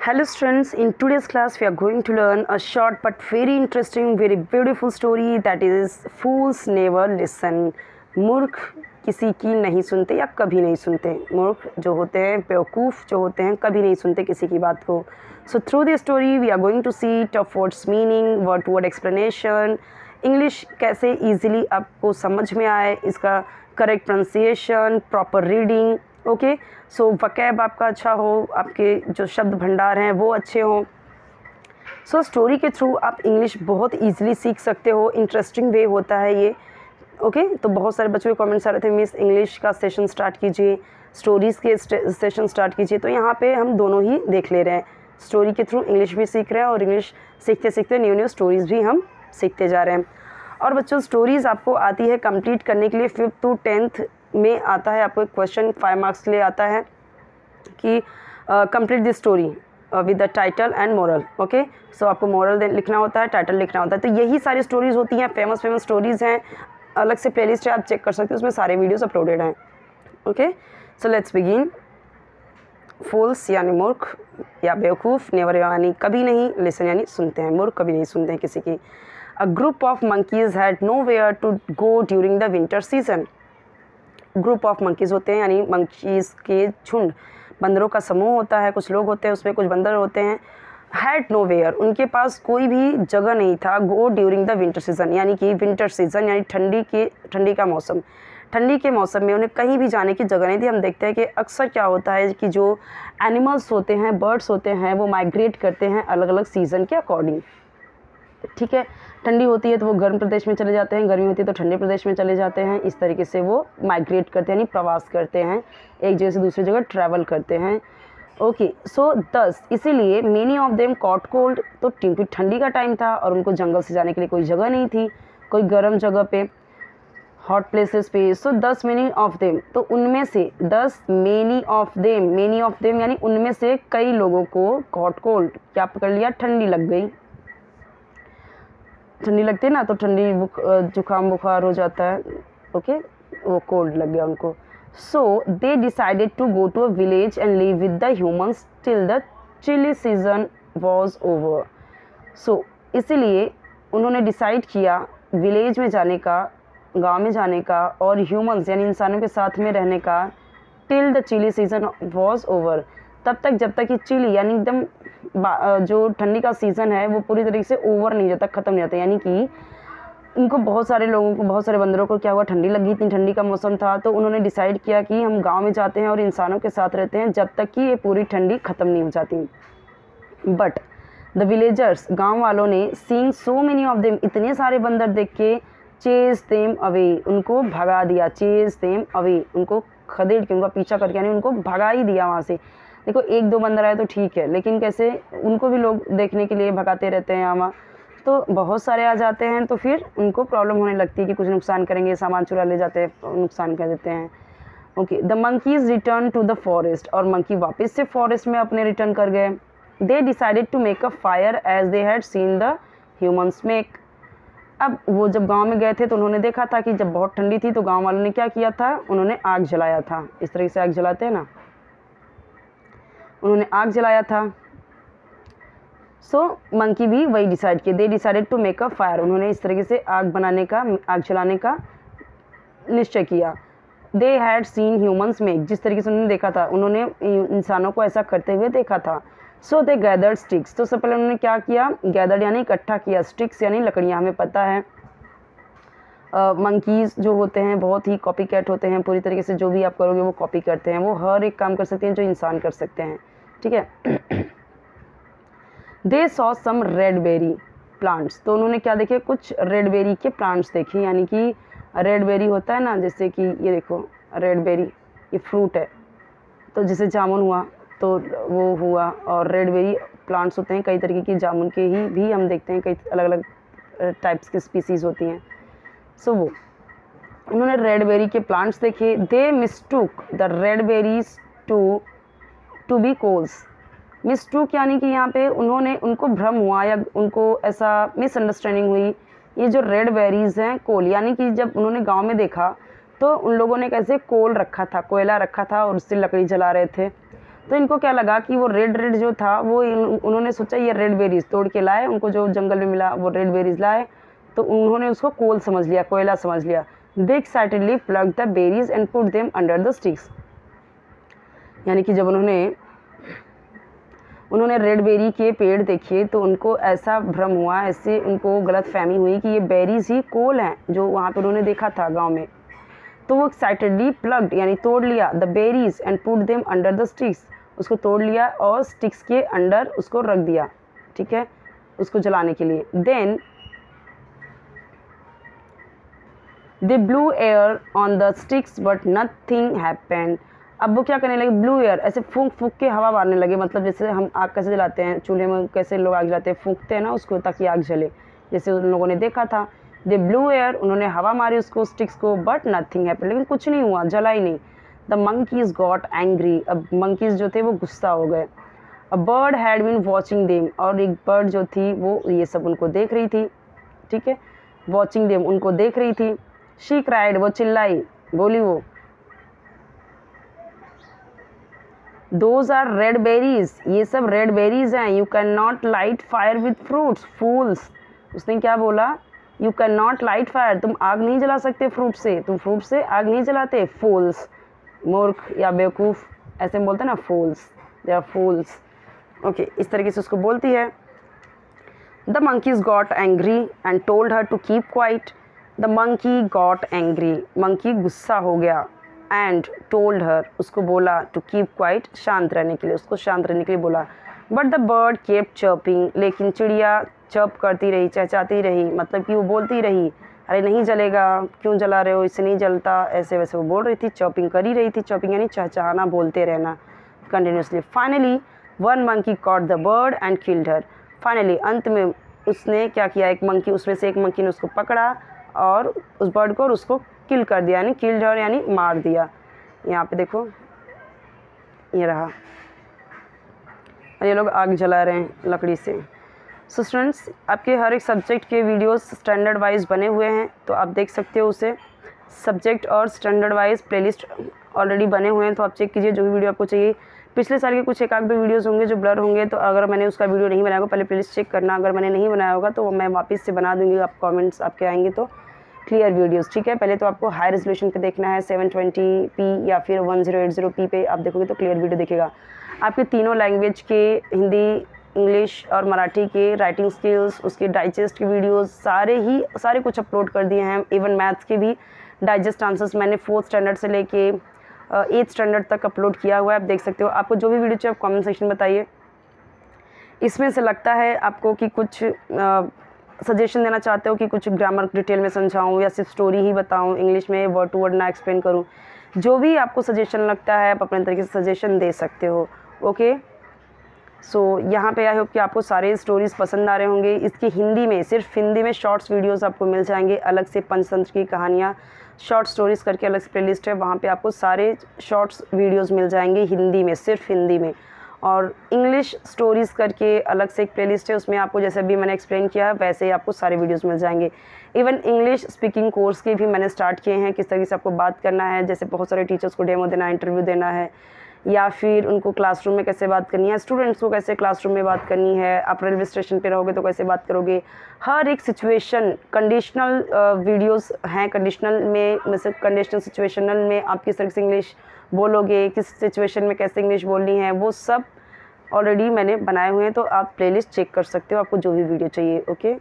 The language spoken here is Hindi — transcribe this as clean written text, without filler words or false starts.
Hello students, in today's class we are going to learn a short but very interesting, very beautiful story that is Fools Never Listen. मूर्ख किसी की नहीं सुनते या कभी नहीं सुनते. मूर्ख जो होते हैं, बेवकूफ़ जो होते हैं, कभी नहीं सुनते किसी की बात को. So through this story we are going to see tough words meaning, word to word explanation, English कैसे ईजिली आपको समझ में आए, इसका correct pronunciation, proper reading. Okay, so vocab आपका अच्छा हो, आपके जो शब्द भंडार हैं वो अच्छे हों. सो स्टोरी के थ्रू आप इंग्लिश बहुत ईजिली सीख सकते हो. इंटरेस्टिंग वे होता है ये. ओके, तो बहुत सारे बच्चों के कमेंट्स आ रहे थे, मिस इंग्लिश का सेशन स्टार्ट कीजिए, स्टोरीज़ के सेशन स्टार्ट कीजिए. तो यहाँ पे हम दोनों ही देख ले रहे हैं. स्टोरी के थ्रू इंग्लिश भी सीख रहे हैं और इंग्लिश सीखते सीखते न्यू न्यू स्टोरीज़ भी हम सीखते जा रहे हैं. और बच्चों स्टोरीज़ आपको आती है कंप्लीट करने के लिए 5th to 10th में आता है. आपको एक क्वेश्चन 5 मार्क्स के लिए आता है कि complete this story with the title and moral. Okay, so आपको मोरल लिखना होता है, टाइटल लिखना होता है. तो यही सारी स्टोरीज़ होती हैं, फेमस स्टोरीज़ हैं. अलग से प्लेलिस्ट है, आप चेक कर सकते हो, उसमें सारे वीडियोस अपलोडेड हैं. Okay, so let's begin. Fools यानी मूर्ख या बेवकूफ़, नेवर यानी कभी नहीं, लिसन यानी सुनते हैं. मूर्ख कभी नहीं सुनते हैं किसी की. A group of monkeys had nowhere to go during the winter season. Group of monkeys होते हैं यानी मंकीज़ के झुंड, बंदरों का समूह होता है. कुछ लोग होते हैं, उसमें कुछ बंदर होते हैं. हैड नोवेयर, उनके पास कोई भी जगह नहीं था. गो ड्यूरिंग द विंटर सीज़न यानी कि विंटर सीज़न यानी ठंडी का मौसम. ठंडी के मौसम में उन्हें कहीं भी जाने की जगह नहीं थी. हम देखते हैं कि अक्सर क्या होता है कि जो एनिमल्स होते हैं, बर्ड्स होते हैं, वो माइग्रेट करते हैं अलग अलग सीज़न के अकॉर्डिंग. ठीक है, ठंडी होती है तो वो गर्म प्रदेश में चले जाते हैं, गर्मी होती है तो ठंडे प्रदेश में चले जाते हैं. इस तरीके से वो माइग्रेट करते हैं यानी प्रवास करते हैं, एक जगह से दूसरी जगह ट्रैवल करते हैं. ओके, सो 10 इसीलिए many of them caught cold, तो क्योंकि ठंडी का टाइम था और उनको जंगल से जाने के लिए कोई जगह नहीं थी, कोई गर्म जगह पे, हॉट प्लेसेस पे. सो 10 मेनी ऑफ देम, तो उनमें से 10 मेनी ऑफ देम यानी उनमें से कई लोगों को कॉट कोल्ड, क्या पकड़ लिया, ठंडी लग गई. ठंडी लगती है ना, तो ठंडी जुकाम बुखार हो जाता है. ओके, वो कोल्ड लग गया उनको. So they decided to go to a village and live with the humans till the chilly season was over. So इसीलिए उन्होंने डिसाइड किया विलेज में जाने का, गांव में जाने का, और ह्यूमंस यानी इंसानों के साथ में रहने का. Till the chilly season was over, तब तक जब तक ये चिली यानी एकदम जो ठंडी का सीज़न है वो पूरी तरीके से ओवर नहीं जाता, ख़त्म नहीं जाता. यानी कि इनको बहुत सारे लोगों को, बहुत सारे बंदरों को क्या हुआ, ठंडी लगी, इतनी ठंडी का मौसम था. तो उन्होंने डिसाइड किया कि हम गांव में जाते हैं और इंसानों के साथ रहते हैं जब तक कि ये पूरी ठंडी ख़त्म नहीं हो जाती. बट द विलेजर्स, गाँव वालों ने, seeing so many of them, इतने सारे बंदर देख के, चेज देम अवे, उनको भगा दिया. चेज देम अवे, उनको खदेड़ के, उनका पीछा करके यानी उनको भगा ही दिया वहाँ से. देखो एक दो बंदर आए तो ठीक है, लेकिन कैसे उनको भी लोग देखने के लिए भगाते रहते हैं यहाँ, तो बहुत सारे आ जाते हैं तो फिर उनको प्रॉब्लम होने लगती है कि कुछ नुकसान करेंगे, सामान चुरा ले जाते हैं, नुकसान कर देते हैं. Okay, the monkeys return to the forest, और मंकी वापस से फॉरेस्ट में अपने रिटर्न कर गए. They decided to make a fire as they had seen the humans make. अब वो जब गांव में गए थे तो उन्होंने देखा था कि जब बहुत ठंडी थी तो गांव वालों ने क्या किया था, उन्होंने आग जलाया था. इस तरीके से आग जलाते हैं ना, उन्होंने आग जलाया था. सो मंकी भी वही डिसाइड किए. They decided to make a fire, उन्होंने इस तरीके से आग जलाने का निश्चय किया. They had seen humans make, जिस तरीके से उन्होंने देखा था, उन्होंने इंसानों को ऐसा करते हुए देखा था. सो दे गैदर्ड स्टिक्स, तो सबसे पहले उन्होंने क्या किया, गैदर्ड यानी इकट्ठा किया, स्टिक्स यानी लकड़ियाँ. हमें पता है मंकीज़ जो होते हैं बहुत ही कॉपी कैट होते हैं, पूरी तरीके से जो भी आप करोगे वो कॉपी करते हैं. वो हर एक काम कर सकते हैं जो इंसान कर सकते हैं. ठीक है. They saw some red berry plants, तो उन्होंने क्या देखे, कुछ रेड बेरी के प्लांट्स देखे. यानी कि रेड बेरी होता है ना, जैसे कि ये देखो रेड बेरी, ये फ्रूट है, तो जैसे जामुन हुआ तो वो हुआ. और रेड बेरी प्लांट्स होते हैं कई तरीके की, जामुन के ही भी हम देखते हैं कई अलग अलग टाइप्स की स्पीसीज़ होती हैं. सो वो उन्होंने रेड बेरी के प्लांट्स देखे. They mistook the red berries to be coals. Mistook यानी कि यहाँ पे उनको भ्रम हुआ या उनको ऐसा मिसअंडरस्टैंडिंग हुई. ये जो रेड बेरीज हैं, कोल, यानी कि जब उन्होंने गांव में देखा तो उन लोगों ने कैसे कोल रखा था, कोयला रखा था और उससे लकड़ी जला रहे थे. तो इनको क्या लगा कि वो रेड रेड जो था वो उन्होंने सोचा ये रेड बेरीज तोड़ के लाए, उनको जो जंगल में मिला वो रेड बेरीज लाए, तो उन्होंने उसको कोल समझ लिया, कोयला समझ लिया। They excitedly plug the berries and put them under the sticks. यानी कि जब उन्होंने रेड बेरी के पेड़ देखे तो उनको ऐसा भ्रम हुआ, ऐसे उनको गलत फहमी हुई कि ये बेरीज ही कोल हैं जो वहाँ पर उन्होंने देखा था गांव में। तो वो एक्साइटेडली प्लग्ड यानी तोड़ लिया the berries and put them under the sticks, उसको तोड़ लिया और स्टिक्स के अंडर उसको रख दिया, ठीक है, उसको जलाने के लिए। Then they blew air on the sticks but nothing happened. अब वो क्या करने लगे, ब्लू एयर, ऐसे फूंक फूंक के हवा मारने लगे, मतलब जैसे हम आग कैसे जलाते हैं, चूल्हे में कैसे लोग आग जलाते हैं, फूंकते हैं ना उसको ताकि आग जले, जैसे उन लोगों ने देखा था। दे ब्लू एयर, उन्होंने हवा मारी उसको स्टिक्स को, बट नथिंग हैपेंड, लेकिन कुछ नहीं हुआ, जला ही नहीं। द मंकीज गॉट एंग्री, अब मंकीज जो थे वो गुस्सा हो गए। A bird had been watching them, और एक बर्ड जो थी वो ये सब उनको देख रही थी, ठीक है, वॉचिंग देम, उनको देख रही थी। शी क्राइड, वो चिल्लाई, बोली वो, दोज आर रेड बेरीज, ये सब रेड बेरीज हैं, you can not light fire with fruits, fools. उसने क्या बोला, you can not light fire, तुम आग नहीं जला सकते फ्रूट से, तुम फ्रूट से आग नहीं जलाते, फूल्स, मूर्ख या बेवकूफ़ ऐसे बोलते हैं ना, फूल्स, दे आर फूल्स, ओके, इस तरीके से उसको बोलती है। The monkeys got angry and told her to keep quiet. The monkey got angry, monkey गुस्सा हो गया, एंड टोल्ड हर, उसको बोला, टू कीप क्वाइट, शांत रहने के लिए, उसको शांत रहने के लिए बोला। But the bird kept chirping, लेकिन चिड़िया चर्प करती रही, चहचहाती रही, मतलब कि वो बोलती रही, अरे नहीं जलेगा, क्यों जला रहे हो, इससे नहीं जलता, ऐसे वैसे वो बोल रही थी, चर्पिंग कर ही रही थी, चर्पिंग यानी चहचहाना, बोलते रहना continuously. Finally one monkey caught the bird and killed her, finally अंत में उसने क्या किया, एक मंकी, उसमें से एक मंकी ने उसको पकड़ा और उस बर्ड को और उसको किल कर दिया, यानी किल्ड हर यानी मार दिया। यहाँ पे देखो ये रहा, और ये लोग आग जला रहे हैं लकड़ी से। सो स्टूडेंट्स, आपके हर एक सब्जेक्ट के वीडियोस स्टैंडर्ड वाइज बने हुए हैं, तो आप देख सकते हो उसे, सब्जेक्ट और स्टैंडर्ड वाइज प्लेलिस्ट ऑलरेडी बने हुए हैं, तो आप चेक कीजिए जो भी वीडियो आपको चाहिए। पिछले साल के कुछ एक आध दो वीडियोस होंगे जो ब्लर होंगे, तो अगर मैंने उसका वीडियो नहीं बनाया होगा पहले प्लेलिस्ट चेक करना, अगर मैंने नहीं बनाया होगा तो मैं वापस से बना दूँगी, आप कॉमेंट्स आपके आएंगे तो क्लियर वीडियोस, ठीक है। पहले तो आपको हाई रेजोल्यूशन पे देखना है 720p या फिर 1080p पे आप देखोगे तो क्लियर वीडियो दिखेगा। आपके तीनों लैंग्वेज के, हिंदी, इंग्लिश और मराठी के राइटिंग स्किल्स, उसके डाइजेस्ट के वीडियोस सारे कुछ अपलोड कर दिए हैं। इवन मैथ्स के भी डाइजेस्ट आंसर्स मैंने 4th स्टैंडर्ड से लेके 8th स्टैंडर्ड तक अपलोड किया हुआ है, आप देख सकते हो। आपको जो भी वीडियो चाहिए आप कमेंट सेक्शन में बताइए। इसमें से लगता है आपको कि कुछ सजेशन देना चाहते हो कि कुछ ग्रामर डिटेल में समझाऊँ या सिर्फ स्टोरी ही बताऊँ, इंग्लिश में वर्ड टू वर्ड ना एक्सप्लेन करूँ, जो भी आपको सजेशन लगता है आप अपने तरीके से सजेशन दे सकते हो, ओके। सो यहाँ पे आई होप कि आपको सारे स्टोरीज़ पसंद आ रहे होंगे। इसकी हिंदी में, सिर्फ हिंदी में शॉर्ट्स वीडियोस आपको मिल जाएंगे, अलग से पंचतंत्र की कहानियाँ शॉर्ट स्टोरीज़ करके अलग से प्लेलिस्ट है, वहाँ पे आपको सारे शॉर्ट्स वीडियोस मिल जाएंगे हिंदी में, सिर्फ हिंदी में। और इंग्लिश स्टोरीज़ करके अलग से एक प्लेलिस्ट है, उसमें आपको जैसे भी मैंने एक्सप्लेन किया है वैसे ही आपको सारे वीडियोस मिल जाएंगे। इवन इंग्लिश स्पीकिंग कोर्स के भी मैंने स्टार्ट किए हैं, किस तरीके से आपको बात करना है, जैसे बहुत सारे टीचर्स को डेमो देना है, इंटरव्यू देना है, या फिर उनको क्लासरूम में कैसे बात करनी है, स्टूडेंट्स को कैसे क्लासरूम में बात करनी है, आप रेलवे स्टेशन पे रहोगे तो कैसे बात करोगे, हर एक सिचुएशन, कंडीशनल वीडियोस हैं, कंडीशनल में मतलब कंडीशनल सिचुएशनल में आप किस तरह से इंग्लिश बोलोगे, किस सिचुएशन में कैसे इंग्लिश बोलनी है, वो सब ऑलरेडी मैंने बनाए हुए हैं, तो आप प्लेलिस्ट चेक कर सकते हो आपको जो भी वीडियो चाहिए, ओके।